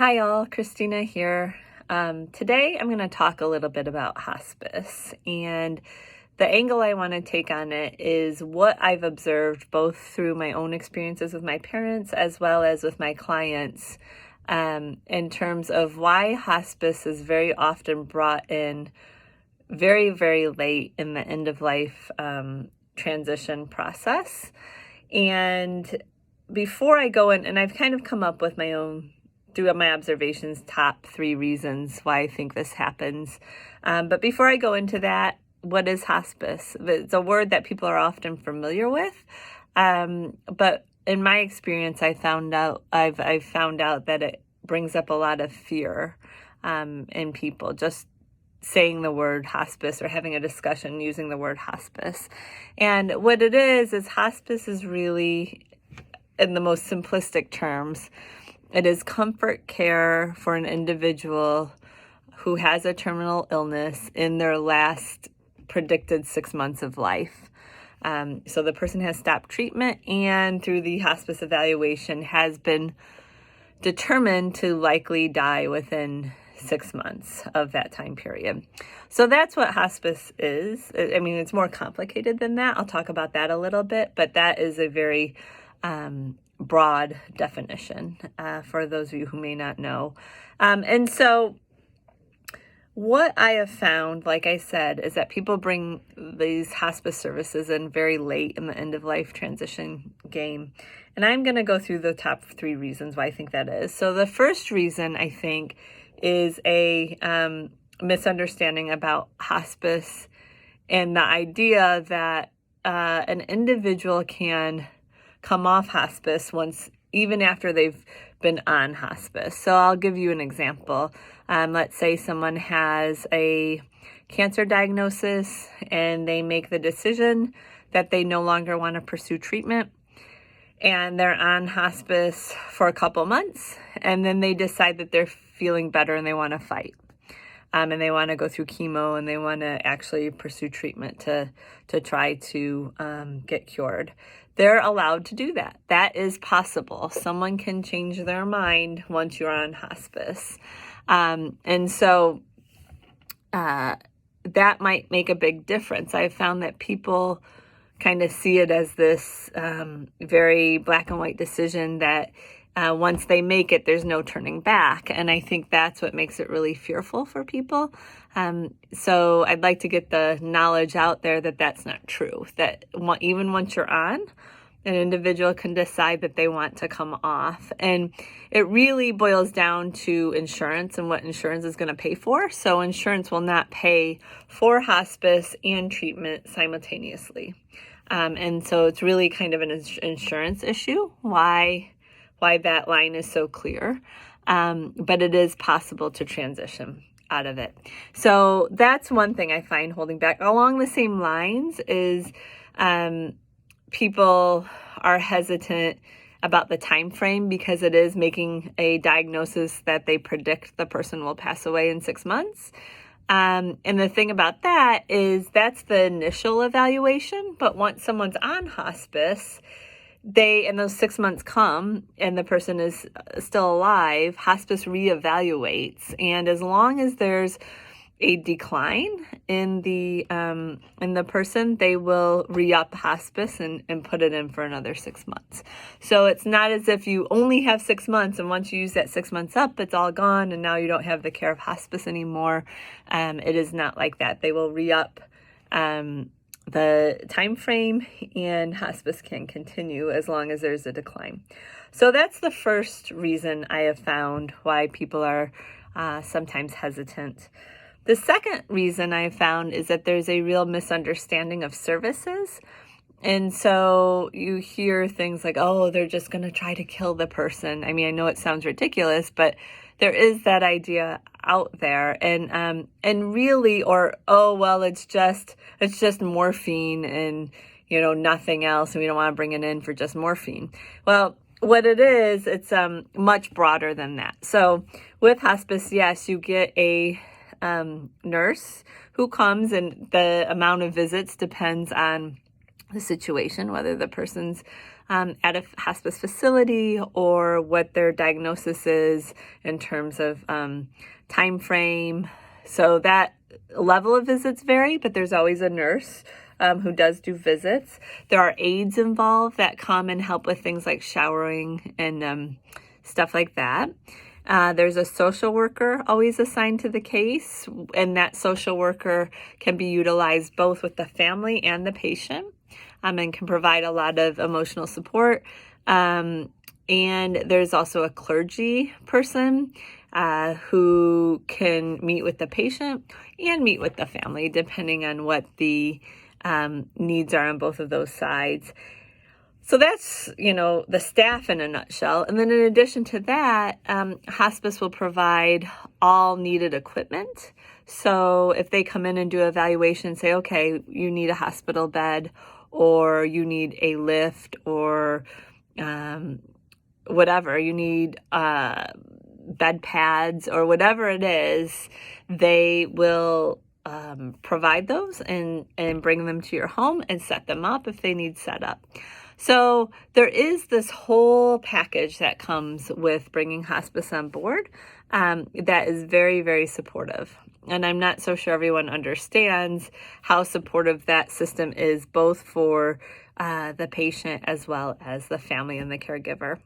Hi all, Christina here. Today I'm going to talk a little bit about hospice, and the angle I want to take on it is what I've observed both through my own experiences with my parents as well as with my clients, in terms of why hospice is very often brought in very, very late in the end of life transition process. And before I go in, and I've kind of come up with my own, through my observations, top 3 reasons why I think this happens. But before I go into that, what is hospice? It's a word that people are often familiar with. But in my experience, I've found out that it brings up a lot of fear in people, just saying the word hospice or having a discussion using the word hospice. And what it is hospice is really, in the most simplistic terms, it is comfort care for an individual who has a terminal illness in their last predicted 6 months of life. So the person has stopped treatment and through the hospice evaluation has been determined to likely die within 6 months of that time period. So that's what hospice is. I mean, it's more complicated than that. I'll talk about that a little bit, but that is a very broad definition for those of you who may not know. And so what I have found, like I said, is that people bring these hospice services in very late in the end of life transition game. And I'm going to go through the top 3 reasons why I think that is. So the first reason I think is a misunderstanding about hospice and the idea that an individual can come off hospice even after they've been on hospice. So I'll give you an example. Let's say someone has a cancer diagnosis and they make the decision that they no longer want to pursue treatment, and they're on hospice for a couple months, and then they decide that they're feeling better and they want to fight. And they want to go through chemo and they want to actually pursue treatment to try to get cured. They're allowed to do that. That is possible. Someone can change their mind once you're on hospice. And so that might make a big difference. I've found that people kind of see it as this very black and white decision that once they make it, there's no turning back. And I think that's what makes it really fearful for people. So I'd like to get the knowledge out there that that's not true, that even once you're on, an individual can decide that they want to come off. And it really boils down to insurance and what insurance is going to pay for. So insurance will not pay for hospice and treatment simultaneously. And so it's really kind of an insurance issue, why that line is so clear. But it is possible to transition out of it. So that's one thing I find holding back. Along the same lines is people are hesitant about the time frame because it is making a diagnosis that they predict the person will pass away in 6 months. And the thing about that is that's the initial evaluation, but once someone's on hospice, and those 6 months come and the person is still alive, hospice reevaluates. And as long as there's a decline in the person, they will re-up hospice and put it in for another 6 months. So it's not as if you only have 6 months and once you use that 6 months up, it's all gone and now you don't have the care of hospice anymore. It is not like that. They will re-up the time frame and hospice can continue as long as there's a decline. So that's the first reason I have found why people are sometimes hesitant. The second reason I have found is that there's a real misunderstanding of services. And so you hear things like, oh, they're just going to try to kill the person. I mean, I know it sounds ridiculous, but there is that idea out there. And really, or, oh, well, it's just morphine and, nothing else. And we don't want to bring it in for just morphine. Well, what it is, it's much broader than that. So with hospice, yes, you get a nurse who comes, and the amount of visits depends on the situation, whether the person's at a hospice facility, or what their diagnosis is in terms of time frame. So that level of visits vary, but there's always a nurse who does do visits. There are aides involved that come and help with things like showering and stuff like that. There's a social worker always assigned to the case, and that social worker can be utilized both with the family and the patient, and can provide a lot of emotional support. And there's also a clergy person who can meet with the patient and meet with the family, depending on what the needs are on both of those sides. So that's, the staff in a nutshell. And then in addition to that, hospice will provide all needed equipment. So if they come in and do evaluation, say, okay, you need a hospital bed, or you need a lift, or whatever, you need bed pads, or whatever it is, they will provide those and bring them to your home and set them up if they need set up. So there is this whole package that comes with bringing hospice on board that is very, very supportive. And I'm not so sure everyone understands how supportive that system is, both for the patient as well as the family and the caregiver.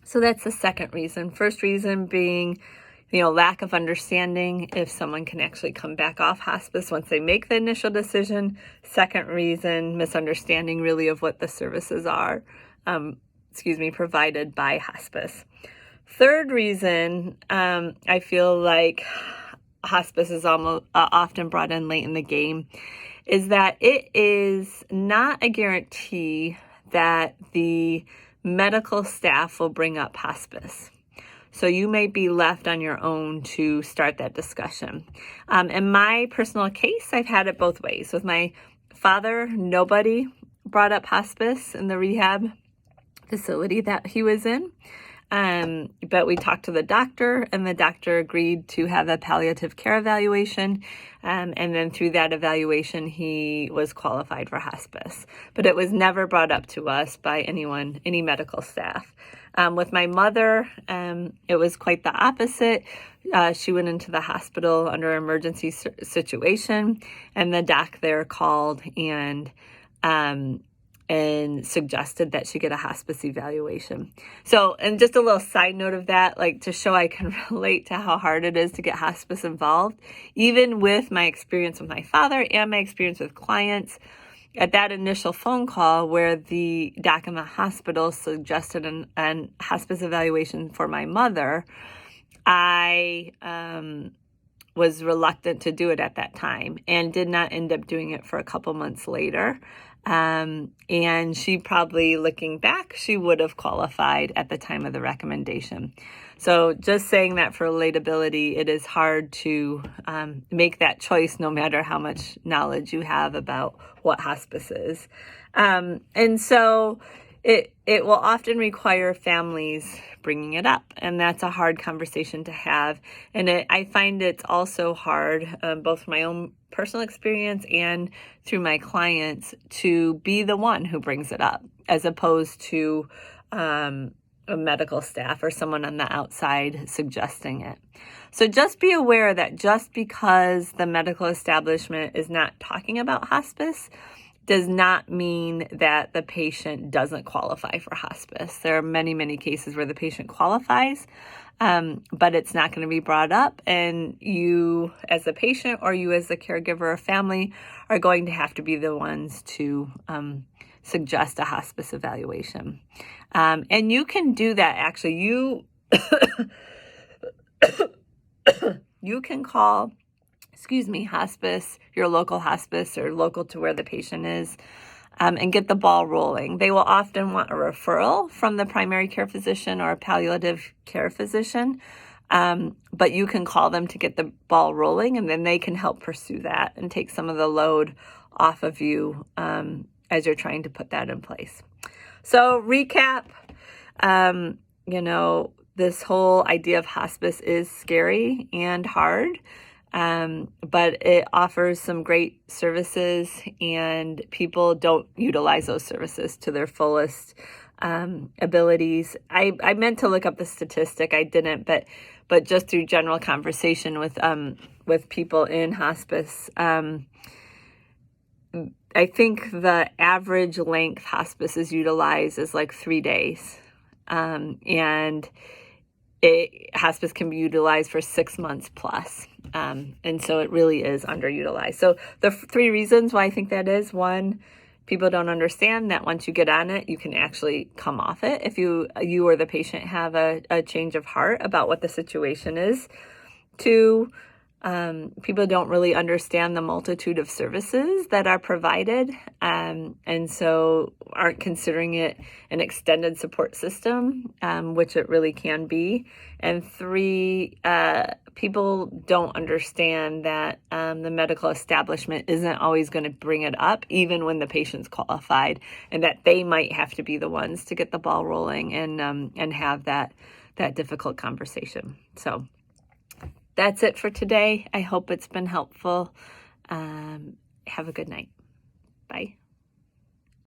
So that's the second reason. First reason being, lack of understanding if someone can actually come back off hospice once they make the initial decision. Second reason, misunderstanding really of what the services are, provided by hospice. Third reason, I feel like hospice is almost often brought in late in the game, is that it is not a guarantee that the medical staff will bring up hospice. So you may be left on your own to start that discussion. In my personal case, I've had it both ways. With my father, nobody brought up hospice in the rehab facility that he was in. But we talked to the doctor, and the doctor agreed to have a palliative care evaluation. And then through that evaluation, he was qualified for hospice. But it was never brought up to us by anyone, any medical staff. With my mother, it was quite the opposite. She went into the hospital under an emergency situation, and the doc there called and suggested that she get a hospice evaluation. So, and just a little side note of that, like to show I can relate to how hard it is to get hospice involved, even with my experience with my father and my experience with clients. At that initial phone call where the doc in the hospital suggested an hospice evaluation for my mother, I was reluctant to do it at that time and did not end up doing it for a couple months later. And she probably, looking back, she would have qualified at the time of the recommendation. So just saying that for relatability, it is hard to make that choice no matter how much knowledge you have about what hospice is. And so it will often require families bringing it up, and that's a hard conversation to have. And I find it's also hard, both from my own personal experience and through my clients, to be the one who brings it up, as opposed to a medical staff or someone on the outside suggesting it. So just be aware that just because the medical establishment is not talking about hospice does not mean that the patient doesn't qualify for hospice. There are many, many cases where the patient qualifies, but it's not going to be brought up, and you as a patient or you as a caregiver or family are going to have to be the ones to suggest a hospice evaluation. And you can do that, actually. You can call, hospice, your local hospice or local to where the patient is, and get the ball rolling. They will often want a referral from the primary care physician or a palliative care physician, but you can call them to get the ball rolling, and then they can help pursue that and take some of the load off of you as you're trying to put that in place. So recap, this whole idea of hospice is scary and hard. But it offers some great services, and people don't utilize those services to their fullest abilities. I meant to look up the statistic, I didn't, but just through general conversation with people in hospice, I think the average length hospice is utilized is like 3 days. And hospice can be utilized for 6 months plus. And so it really is underutilized. So the 3 reasons why I think that is: 1, people don't understand that once you get on it, you can actually come off it if you or the patient have a change of heart about what the situation is. 2, people don't really understand the multitude of services that are provided, and so aren't considering it an extended support system, which it really can be. And 3, people don't understand that the medical establishment isn't always going to bring it up, even when the patient's qualified, and that they might have to be the ones to get the ball rolling and have that difficult conversation. So that's it for today. I hope it's been helpful. Have a good night. Bye.